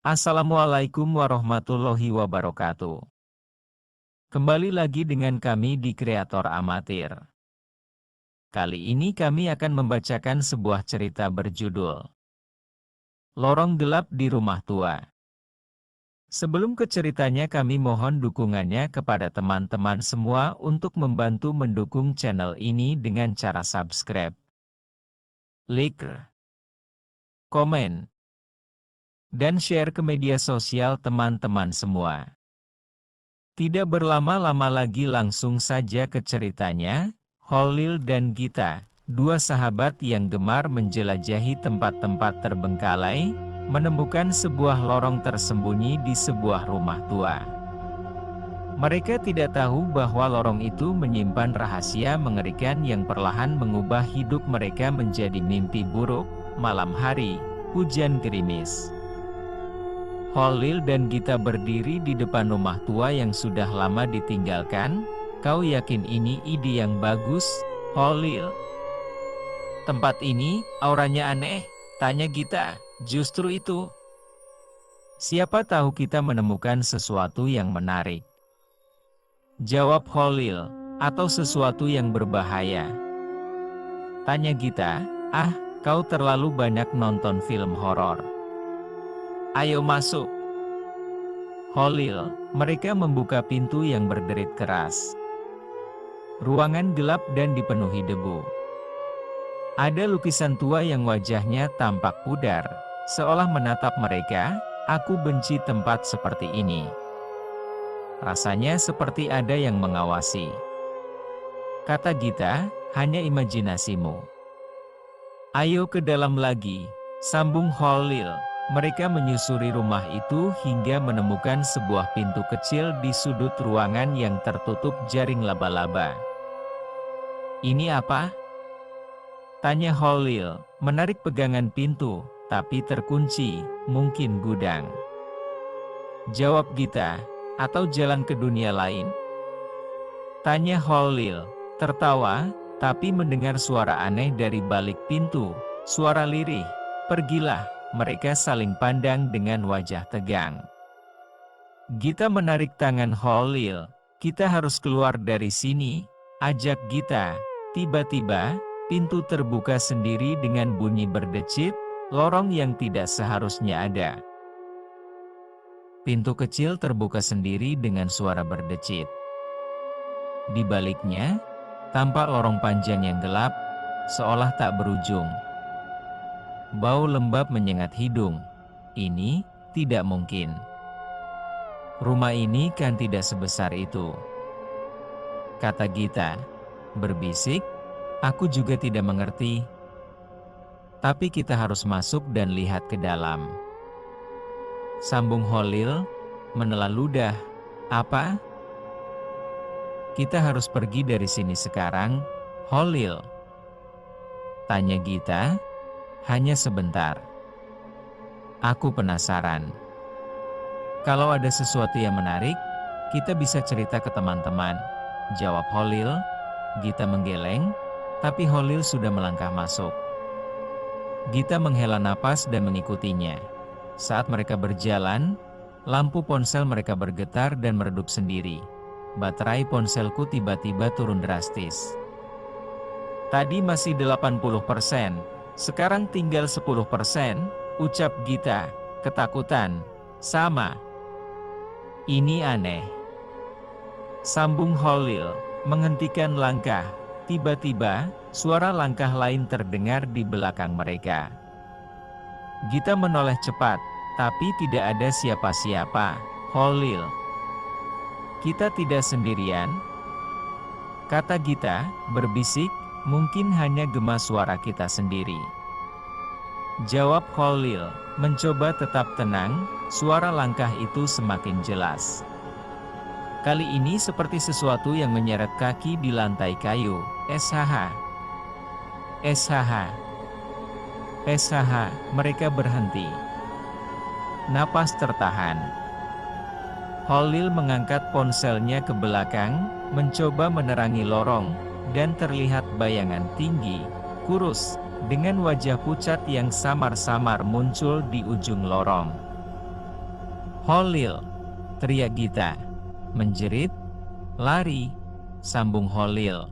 Assalamualaikum warahmatullahi wabarakatuh. Kembali lagi dengan kami di Kreator Amatir. Kali ini kami akan membacakan sebuah cerita berjudul Lorong Gelap di Rumah Tua. Sebelum ke ceritanya, kami mohon dukungannya kepada teman-teman semua untuk membantu mendukung channel ini dengan cara subscribe, like, komen, dan share ke media sosial teman-teman semua. Tidak berlama-lama lagi, langsung saja ke ceritanya. Khalil dan Gita, dua sahabat yang gemar menjelajahi tempat-tempat terbengkalai, menemukan sebuah lorong tersembunyi di sebuah rumah tua. Mereka tidak tahu bahwa lorong itu menyimpan rahasia mengerikan yang perlahan mengubah hidup mereka menjadi mimpi buruk. Malam hari, hujan gerimis. Khalil dan Gita berdiri di depan rumah tua yang sudah lama ditinggalkan. Kau yakin ini ide yang bagus, Khalil? Tempat ini, auranya aneh, tanya Gita. Justru itu. Siapa tahu kita menemukan sesuatu yang menarik, jawab Khalil, atau sesuatu yang berbahaya, tanya Gita. Ah, kau terlalu banyak nonton film horor. Ayo masuk, Khalil. Mereka membuka pintu yang berderit keras. Ruangan gelap dan dipenuhi debu. Ada lukisan tua yang wajahnya tampak pudar, seolah menatap mereka. Aku benci tempat seperti ini. Rasanya seperti ada yang mengawasi, kata Gita. Hanya imajinasimu. Ayo ke dalam lagi, sambung Khalil. Mereka menyusuri rumah itu hingga menemukan sebuah pintu kecil di sudut ruangan yang tertutup jaring laba-laba. Ini apa? Tanya Khalil, menarik pegangan pintu, tapi terkunci. Mungkin gudang, jawab Gita. Atau jalan ke dunia lain? Tanya Khalil, tertawa, tapi mendengar suara aneh dari balik pintu. Suara lirih. Pergilah. Mereka saling pandang dengan wajah tegang. Gita menarik tangan Khalil. Kita harus keluar dari sini, ajak Gita. Tiba-tiba, pintu terbuka sendiri dengan bunyi berdecit, lorong yang tidak seharusnya ada. Pintu kecil terbuka sendiri dengan suara berdecit. Di baliknya, tampak lorong panjang yang gelap, seolah tak berujung. Bau lembab menyengat hidung. Ini tidak mungkin. Rumah ini kan tidak sebesar itu, kata Gita berbisik. Aku juga tidak mengerti. Tapi kita harus masuk dan lihat ke dalam, sambung Khalil menelan ludah. Apa? Kita harus pergi dari sini sekarang, Khalil, tanya Gita. Hanya sebentar. Aku penasaran. Kalau ada sesuatu yang menarik, kita bisa cerita ke teman-teman, jawab Khalil. Gita menggeleng, tapi Khalil sudah melangkah masuk. Gita menghela napas dan mengikutinya. Saat mereka berjalan, lampu ponsel mereka bergetar dan meredup sendiri. Baterai ponselku tiba-tiba turun drastis. Tadi masih 80%. Sekarang tinggal 10%, ucap Gita, ketakutan. Sama. Ini aneh, sambung Khalil, menghentikan langkah. Tiba-tiba, suara langkah lain terdengar di belakang mereka. Gita menoleh cepat, tapi tidak ada siapa-siapa. Khalil, kita tidak sendirian, kata Gita, berbisik. Mungkin hanya gema suara kita sendiri, jawab Khalil. Mencoba tetap tenang, suara langkah itu semakin jelas. Kali ini seperti sesuatu yang menyeret kaki di lantai kayu. SHH. SHH. SHH. Mereka berhenti. Napas tertahan. Khalil mengangkat ponselnya ke belakang, mencoba menerangi lorong. Dan terlihat bayangan tinggi, kurus, dengan wajah pucat yang samar-samar muncul di ujung lorong. "Holil!" teriak Gita. "Menjerit, lari!" sambung Holil.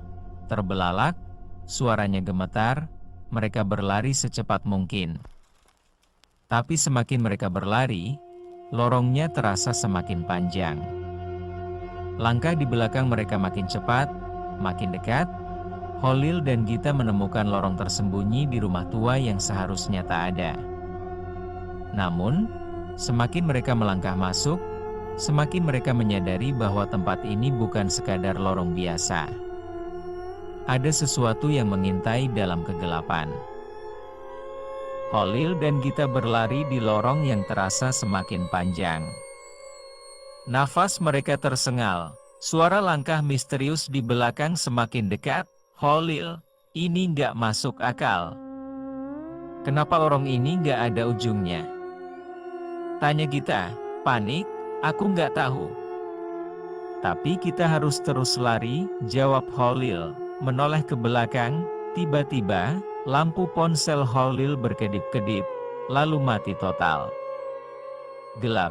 Terbelalak, suaranya gemetar, mereka berlari secepat mungkin. Tapi semakin mereka berlari, lorongnya terasa semakin panjang. Langkah di belakang mereka makin cepat, makin dekat. Holil dan Gita menemukan lorong tersembunyi di rumah tua yang seharusnya tak ada. Namun, semakin mereka melangkah masuk, semakin mereka menyadari bahwa tempat ini bukan sekadar lorong biasa. Ada sesuatu yang mengintai dalam kegelapan. Holil dan Gita berlari di lorong yang terasa semakin panjang. Nafas mereka tersengal, suara langkah misterius di belakang semakin dekat. "Holil, ini nggak masuk akal. Kenapa lorong ini nggak ada ujungnya?" tanya Gita, panik. "Aku nggak tahu." "Tapi kita harus terus lari," jawab Holil, menoleh ke belakang. Tiba-tiba, lampu ponsel Holil berkedip-kedip, lalu mati total. Gelap.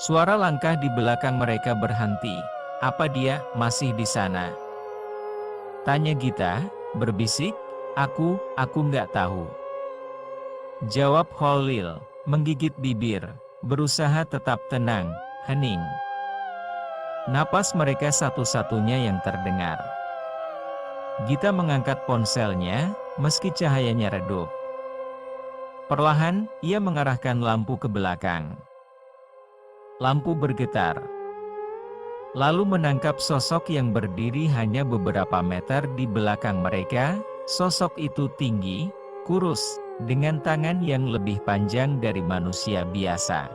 Suara langkah di belakang mereka berhenti. "Apa dia masih di sana?" tanya Gita, berbisik. Aku nggak tahu," jawab Holil, menggigit bibir, berusaha tetap tenang, hening. Napas mereka satu-satunya yang terdengar. Gita mengangkat ponselnya, meski cahayanya redup. Perlahan, ia mengarahkan lampu ke belakang. Lampu bergetar. Lalu menangkap sosok yang berdiri hanya beberapa meter di belakang mereka. Sosok itu tinggi, kurus, dengan tangan yang lebih panjang dari manusia biasa.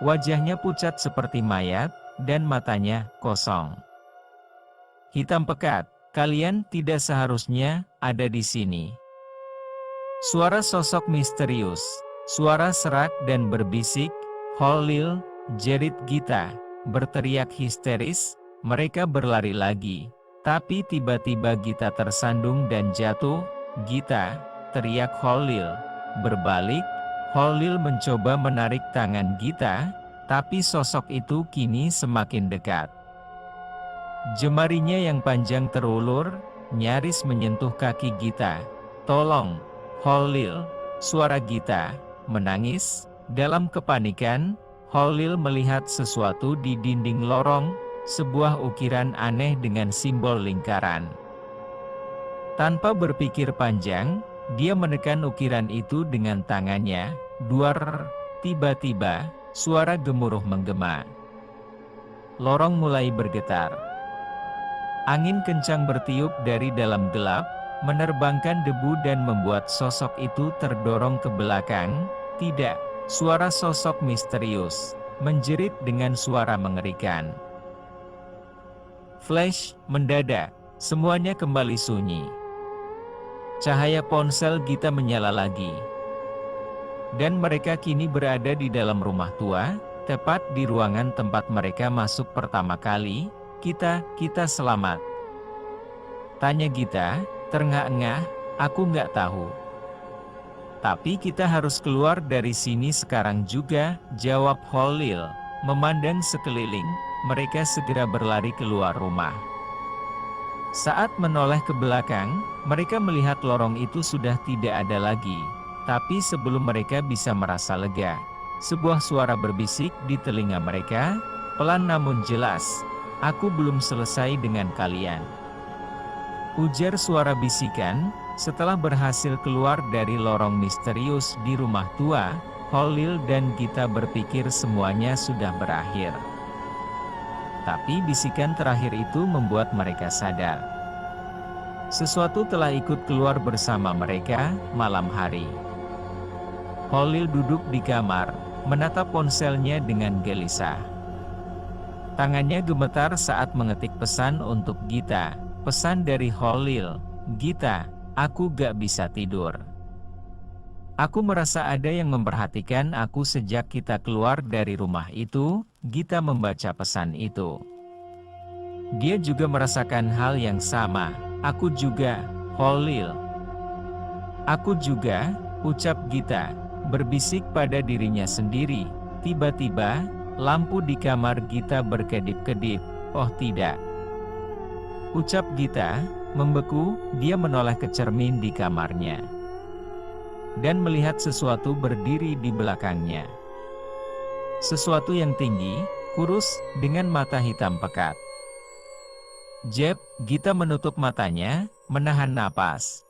Wajahnya pucat seperti mayat, dan matanya kosong. "Hitam pekat, kalian tidak seharusnya ada di sini." Suara sosok misterius, suara serak dan berbisik. "Holil!" jerit Gita, berteriak histeris. Mereka berlari lagi, tapi tiba-tiba Gita tersandung dan jatuh. "Gita!" teriak Holil. Berbalik, Holil mencoba menarik tangan Gita, tapi sosok itu kini semakin dekat. Jemarinya yang panjang terulur, nyaris menyentuh kaki Gita. "Tolong, Holil!" suara Gita, menangis. Dalam kepanikan, Holil melihat sesuatu di dinding lorong, sebuah ukiran aneh dengan simbol lingkaran. Tanpa berpikir panjang, dia menekan ukiran itu dengan tangannya. Duar! Tiba-tiba, suara gemuruh menggema. Lorong mulai bergetar. Angin kencang bertiup dari dalam gelap, menerbangkan debu dan membuat sosok itu terdorong ke belakang. "Tidak!" suara sosok misterius menjerit dengan suara mengerikan. Flash, mendadak, semuanya kembali sunyi. Cahaya ponsel Gita menyala lagi. Dan mereka kini berada di dalam rumah tua, tepat di ruangan tempat mereka masuk pertama kali. Kita selamat?" tanya Gita, terengah-engah. "Aku nggak tahu. Tapi kita harus keluar dari sini sekarang juga," jawab Holil. Memandang sekeliling, mereka segera berlari keluar rumah. Saat menoleh ke belakang, mereka melihat lorong itu sudah tidak ada lagi. Tapi sebelum mereka bisa merasa lega, sebuah suara berbisik di telinga mereka, pelan namun jelas, "Aku belum selesai dengan kalian," ujar suara bisikan. Setelah berhasil keluar dari lorong misterius di rumah tua, Holil dan Gita berpikir semuanya sudah berakhir. Tapi bisikan terakhir itu membuat mereka sadar. Sesuatu telah ikut keluar bersama mereka malam hari. Holil duduk di kamar, menatap ponselnya dengan gelisah. Tangannya gemetar saat mengetik pesan untuk Gita. Pesan dari Holil. "Gita, aku gak bisa tidur. Aku merasa ada yang memperhatikan aku sejak kita keluar dari rumah itu." Gita membaca pesan itu. Dia juga merasakan hal yang sama. "Aku juga, Holil." "Aku juga," ucap Gita, berbisik pada dirinya sendiri. Tiba-tiba, lampu di kamar Gita berkedip-kedip. Oh tidak. Ucap Gita, membeku, dia menoleh ke cermin di kamarnya. Dan melihat sesuatu berdiri di belakangnya. Sesuatu yang tinggi, kurus, dengan mata hitam pekat. Jeb, Gita menutup matanya, menahan napas.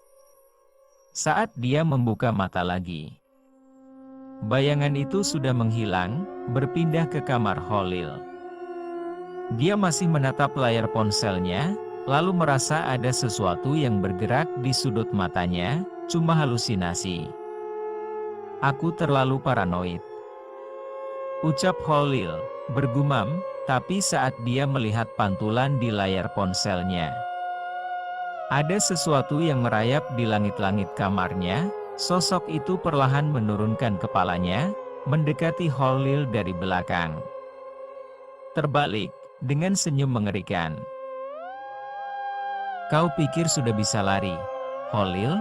Saat dia membuka mata lagi, bayangan itu sudah menghilang, berpindah ke kamar Holil. Dia masih menatap layar ponselnya, lalu merasa ada sesuatu yang bergerak di sudut matanya, cuma halusinasi. Aku terlalu paranoid. Ucap Holil, bergumam, tapi saat dia melihat pantulan di layar ponselnya. Ada sesuatu yang merayap di langit-langit kamarnya, sosok itu perlahan menurunkan kepalanya, mendekati Holil dari belakang. Terbalik, dengan senyum mengerikan. Kau pikir sudah bisa lari, Holil?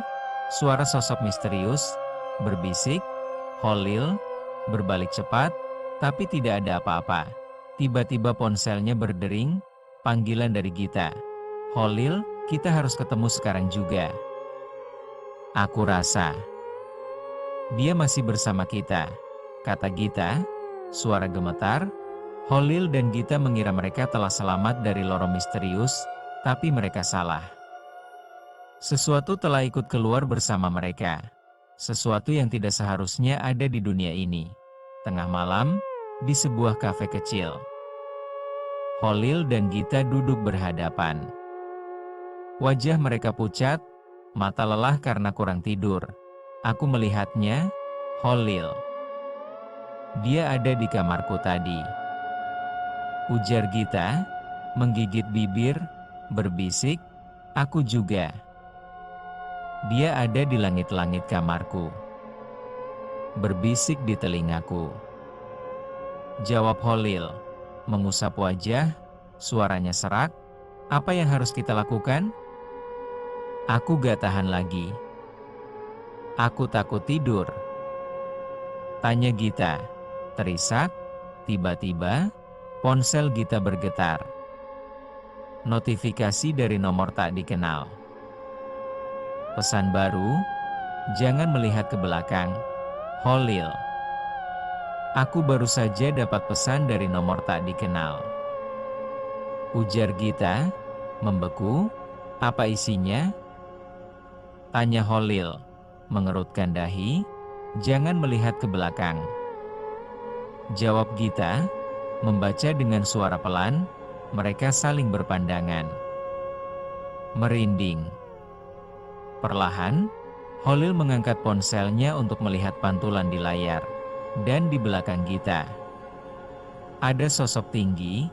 Suara sosok misterius, berbisik. Holil berbalik cepat, tapi tidak ada apa-apa. Tiba-tiba ponselnya berdering, panggilan dari Gita. Holil, kita harus ketemu sekarang juga. Aku rasa dia masih bersama kita, kata Gita. Suara gemetar. Holil dan Gita mengira mereka telah selamat dari lorong misterius, tapi mereka salah. Sesuatu telah ikut keluar bersama mereka. Sesuatu yang tidak seharusnya ada di dunia ini. Tengah malam, di sebuah kafe kecil, Holil dan Gita duduk berhadapan. Wajah mereka pucat, mata lelah karena kurang tidur. Aku melihatnya, Holil. Dia ada di kamarku tadi. Ujar Gita, menggigit bibir, berbisik, aku juga. Dia ada di langit-langit kamarku. Berbisik di telingaku. Jawab Holil, mengusap wajah, suaranya serak. Apa yang harus kita lakukan? Aku gak tahan lagi. Aku takut tidur. Tanya Gita. Terisak, tiba-tiba, ponsel Gita bergetar. Notifikasi dari nomor tak dikenal. Pesan baru, jangan melihat ke belakang, Holil. Aku baru saja dapat pesan dari nomor tak dikenal. Ujar Gita, membeku. Apa isinya? Tanya Holil, mengerutkan dahi. Jangan melihat ke belakang. Jawab Gita, membaca dengan suara pelan. Mereka saling berpandangan. Merinding. Perlahan, Holil mengangkat ponselnya untuk melihat pantulan di layar. Dan di belakang Gita, ada sosok tinggi,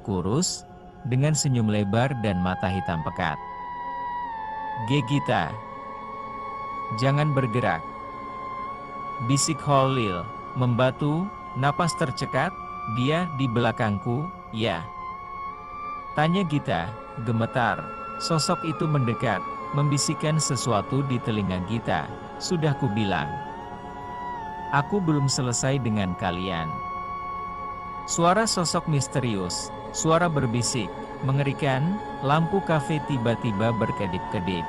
kurus, dengan senyum lebar dan mata hitam pekat. Gita, jangan bergerak. Bisik Holil, membatu, napas tercekat. Dia di belakangku, ya. Tanya Gita, gemetar. Sosok itu mendekat, membisikkan sesuatu di telinga Gita. Sudah kubilang. Aku belum selesai dengan kalian. Suara sosok misterius, suara berbisik, mengerikan. Lampu kafe tiba-tiba berkedip-kedip.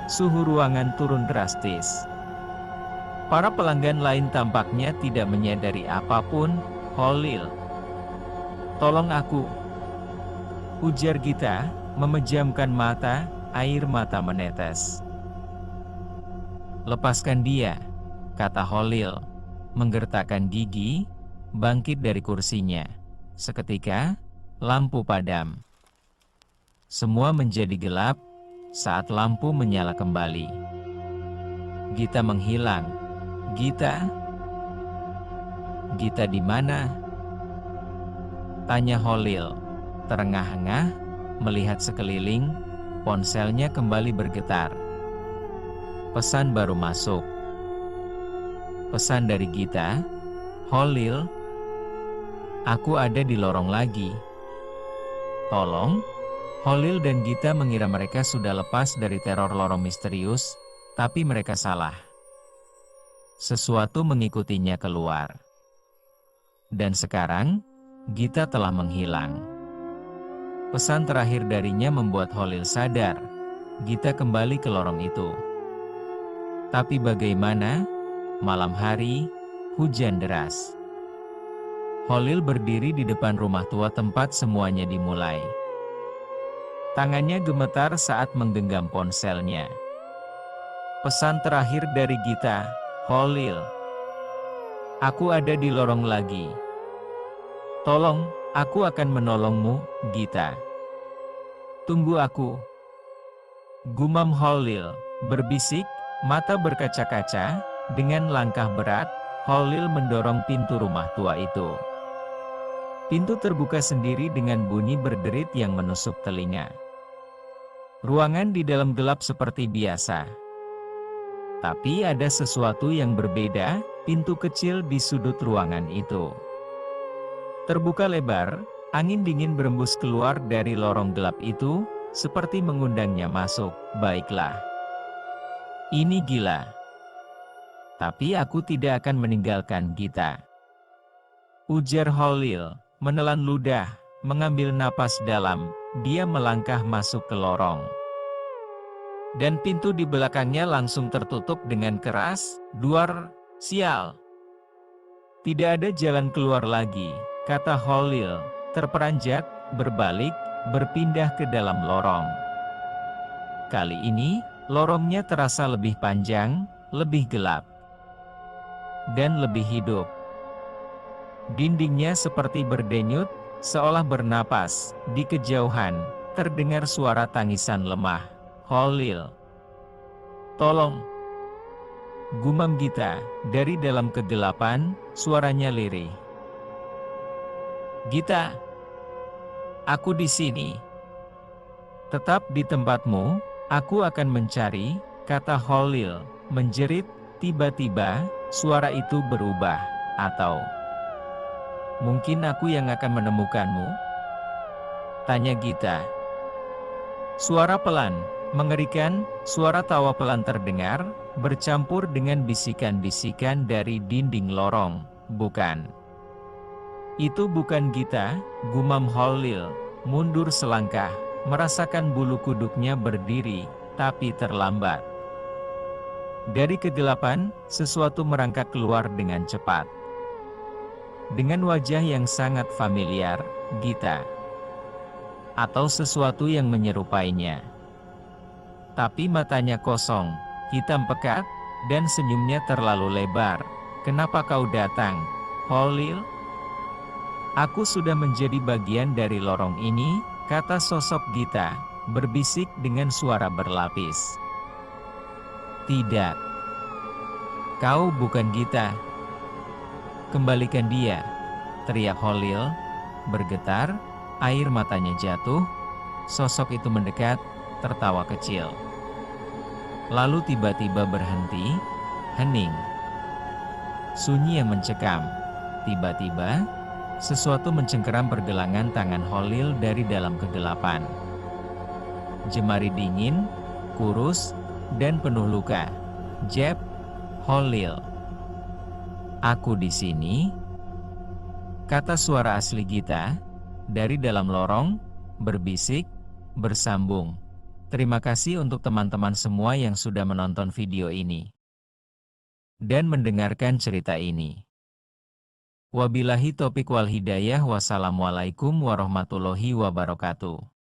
Suhu ruangan turun drastis. Para pelanggan lain tampaknya tidak menyadari apapun. Holil, tolong aku. Ujar Gita, memejamkan mata, air mata menetes. Lepaskan dia, kata Holil, menggertakkan gigi, bangkit dari kursinya. Seketika, lampu padam. Semua menjadi gelap saat lampu menyala kembali. Gita menghilang. Gita? Gita di mana? Tanya Holil, terengah-engah, melihat sekeliling. Ponselnya kembali bergetar. Pesan baru masuk. Pesan dari Gita, Holil, aku ada di lorong lagi. Tolong. Holil dan Gita mengira mereka sudah lepas dari teror lorong misterius, tapi mereka salah. Sesuatu mengikutinya keluar. Dan sekarang, Gita telah menghilang. Pesan terakhir darinya membuat Holil sadar. Gita kembali ke lorong itu. Tapi bagaimana? Malam hari, hujan deras. Holil berdiri di depan rumah tua tempat semuanya dimulai. Tangannya gemetar saat menggenggam ponselnya. Pesan terakhir dari Gita, Holil. Aku ada di lorong lagi. Tolong, aku akan menolongmu, Gita. Tunggu aku. Gumam Holil, berbisik, mata berkaca-kaca, dengan langkah berat, Holil mendorong pintu rumah tua itu. Pintu terbuka sendiri dengan bunyi berderit yang menusuk telinga. Ruangan di dalam gelap seperti biasa. Tapi ada sesuatu yang berbeda, pintu kecil di sudut ruangan itu terbuka lebar, angin dingin berembus keluar dari lorong gelap itu, seperti mengundangnya masuk. Baiklah. Ini gila. Tapi aku tidak akan meninggalkan Gita. Ujar Holil, menelan ludah, mengambil napas dalam, dia melangkah masuk ke lorong. Dan pintu di belakangnya langsung tertutup dengan keras. Duar, sial. Tidak ada jalan keluar lagi, kata Holil, terperanjat, berbalik, berpindah ke dalam lorong. Kali ini, lorongnya terasa lebih panjang, lebih gelap, dan lebih hidup. Dindingnya seperti berdenyut, seolah bernapas. Di kejauhan, terdengar suara tangisan lemah. Holil. Tolong. Gumam Gita, dari dalam kegelapan, suaranya lirih. Gita. Aku di sini. Tetap di tempatmu, aku akan mencari, kata Holil, menjerit. Tiba-tiba, suara itu berubah. Atau mungkin aku yang akan menemukanmu? Tanya Gita. Suara pelan, mengerikan, suara tawa pelan terdengar, bercampur dengan bisikan-bisikan dari dinding lorong. Bukan. Itu bukan Gita, gumam Holil, mundur selangkah, merasakan bulu kuduknya berdiri, tapi terlambat. Dari kegelapan, sesuatu merangkak keluar dengan cepat. Dengan wajah yang sangat familiar, Gita. Atau sesuatu yang menyerupainya. Tapi matanya kosong, hitam pekat, dan senyumnya terlalu lebar. Kenapa kau datang, Holil? Aku sudah menjadi bagian dari lorong ini, kata sosok Gita, berbisik dengan suara berlapis. Tidak. Kau bukan Gita. Kembalikan dia, teriak Holil, bergetar. Air matanya jatuh, sosok itu mendekat, tertawa kecil. Lalu tiba-tiba berhenti, hening. Sunyi yang mencekam. Tiba-tiba, sesuatu mencengkeram pergelangan tangan Holil dari dalam kegelapan. Jemari dingin, kurus, dan penuh luka. Jeb, Holil. Aku di sini, kata suara asli Gita. Dari dalam lorong, berbisik, bersambung. Terima kasih untuk teman-teman semua yang sudah menonton video ini dan mendengarkan cerita ini. Wabillahi taufiq wal hidayah. Wassalamualaikum warahmatullahi wabarakatuh.